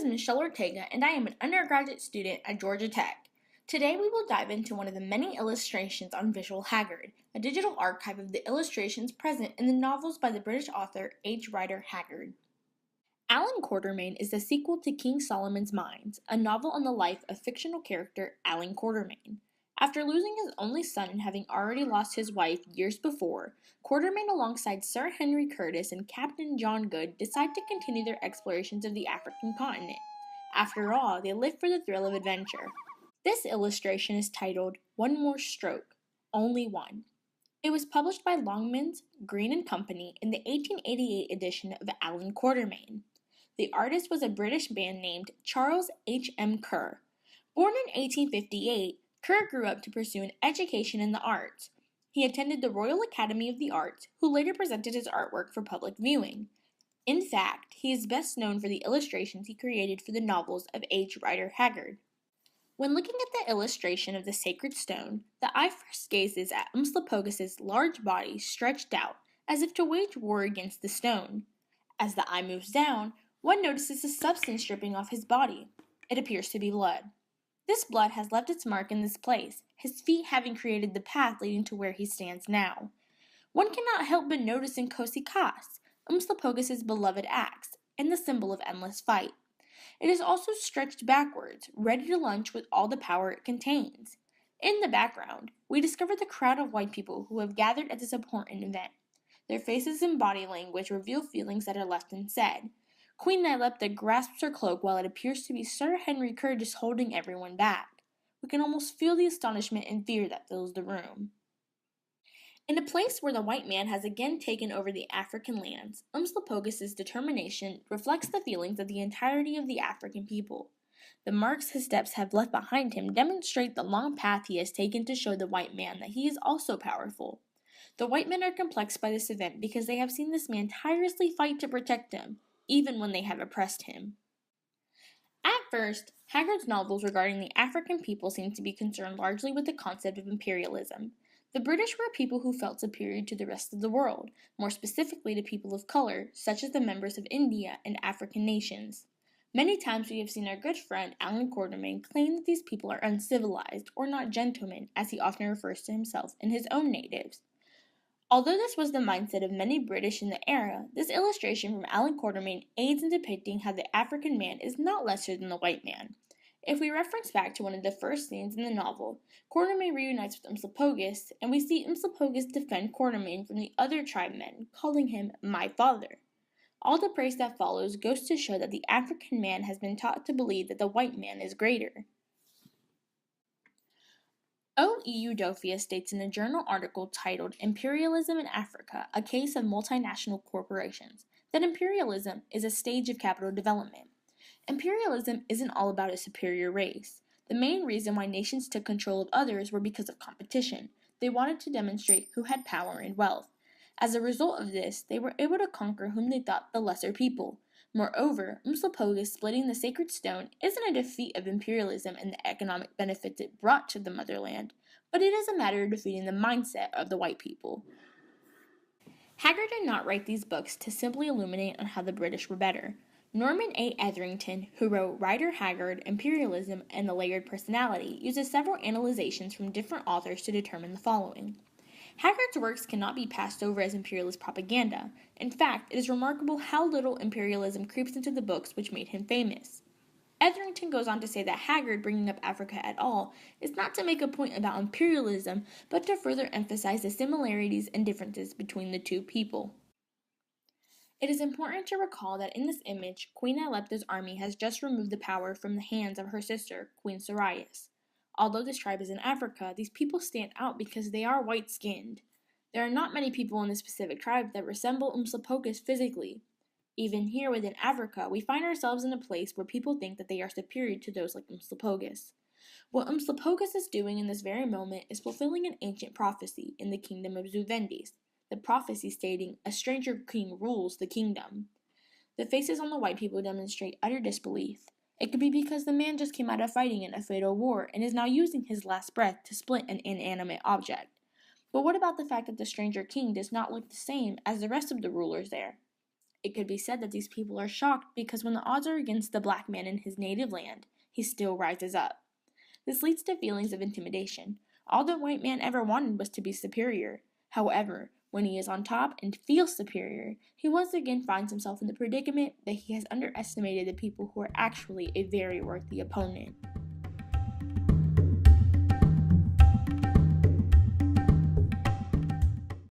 Michelle Ortega, and I am an undergraduate student at Georgia Tech. Today we will dive into one of the many illustrations on Visual Haggard, a digital archive of the illustrations present in the novels by the British author H. Rider Haggard. Allan Quatermain is the sequel to King Solomon's Mines, a novel on the life of fictional character Allan Quatermain. After losing his only son and having already lost his wife years before, Quatermain alongside Sir Henry Curtis and Captain John Good decide to continue their explorations of the African continent. After all, they live for the thrill of adventure. This illustration is titled One More Stroke, Only One. It was published by Longmans, Green and Company in the 1888 edition of Allan Quatermain. The artist was a British man named Charles H. M. Kerr. Born in 1858, Kerr grew up to pursue an education in the arts. He attended the Royal Academy of the Arts, who later presented his artwork for public viewing. In fact, he is best known for the illustrations he created for the novels of H. Rider Haggard. When looking at the illustration of the sacred stone, the eye first gazes at Umslopogaas' large body stretched out, as if to wage war against the stone. As the eye moves down, one notices a substance dripping off his body. It appears to be blood. This blood has left its mark in this place, his feet having created the path leading to where he stands now. One cannot help but notice in Kosi Kas, Umslopogaas' beloved axe, and the symbol of endless fight. It is also stretched backwards, ready to launch with all the power it contains. In the background, we discover the crowd of white people who have gathered at this important event. Their faces and body language reveal feelings that are left unsaid. Queen Nyleptha grasps her cloak while it appears to be Sir Henry Curtis holding everyone back. We can almost feel the astonishment and fear that fills the room. In a place where the white man has again taken over the African lands, Umslopogaas' determination reflects the feelings of the entirety of the African people. The marks his steps have left behind him demonstrate the long path he has taken to show the white man that he is also powerful. The white men are perplexed by this event because they have seen this man tirelessly fight to protect them, even when they have oppressed him. At first, Haggard's novels regarding the African people seem to be concerned largely with the concept of imperialism. The British were a people who felt superior to the rest of the world, more specifically to people of color, such as the members of India and African nations. Many times we have seen our good friend Allan Quatermain claim that these people are uncivilized or not gentlemen, as he often refers to himself and his own natives. Although this was the mindset of many British in the era, this illustration from Allan Quatermain aids in depicting how the African man is not lesser than the white man. If we reference back to one of the first scenes in the novel, Quatermain reunites with Umslopogaas, and we see Umslopogaas defend Quatermain from the other tribe men, calling him my father. All the praise that follows goes to show that the African man has been taught to believe that the white man is greater. O. E. Udofia states in a journal article titled Imperialism in Africa, a Case of Multinational Corporations, that imperialism is a stage of capital development. Imperialism isn't all about a superior race. The main reason why nations took control of others were because of competition. They wanted to demonstrate who had power and wealth. As a result of this, they were able to conquer whom they thought the lesser people. Moreover, Umslopogaas splitting the sacred stone isn't a defeat of imperialism and the economic benefits it brought to the motherland, but it is a matter of defeating the mindset of the white people. Haggard did not write these books to simply illuminate on how the British were better. Norman A. Etherington, who wrote Rider Haggard, Imperialism, and the Layered Personality, uses several analyzations from different authors to determine the following. Haggard's works cannot be passed over as imperialist propaganda. In fact, it is remarkable how little imperialism creeps into the books which made him famous. Etherington goes on to say that Haggard bringing up Africa at all is not to make a point about imperialism, but to further emphasize the similarities and differences between the two people. It is important to recall that in this image, Queen Nyleptha's army has just removed the power from the hands of her sister, Queen Sorayas. Although this tribe is in Africa, these people stand out because they are white-skinned. There are not many people in this specific tribe that resemble Umslopogaas physically. Even here within Africa, we find ourselves in a place where people think that they are superior to those like Umslopogaas. What Umslopogaas is doing in this very moment is fulfilling an ancient prophecy in the kingdom of Zuvendis, the prophecy stating, a stranger king rules the kingdom. The faces on the white people demonstrate utter disbelief. It could be because the man just came out of fighting in a fatal war and is now using his last breath to split an inanimate object. But what about the fact that the stranger king does not look the same as the rest of the rulers there? It could be said that these people are shocked because when the odds are against the black man in his native land, he still rises up. This leads to feelings of intimidation. All the white man ever wanted was to be superior. However, when he is on top and feels superior, he once again finds himself in the predicament that he has underestimated the people who are actually a very worthy opponent.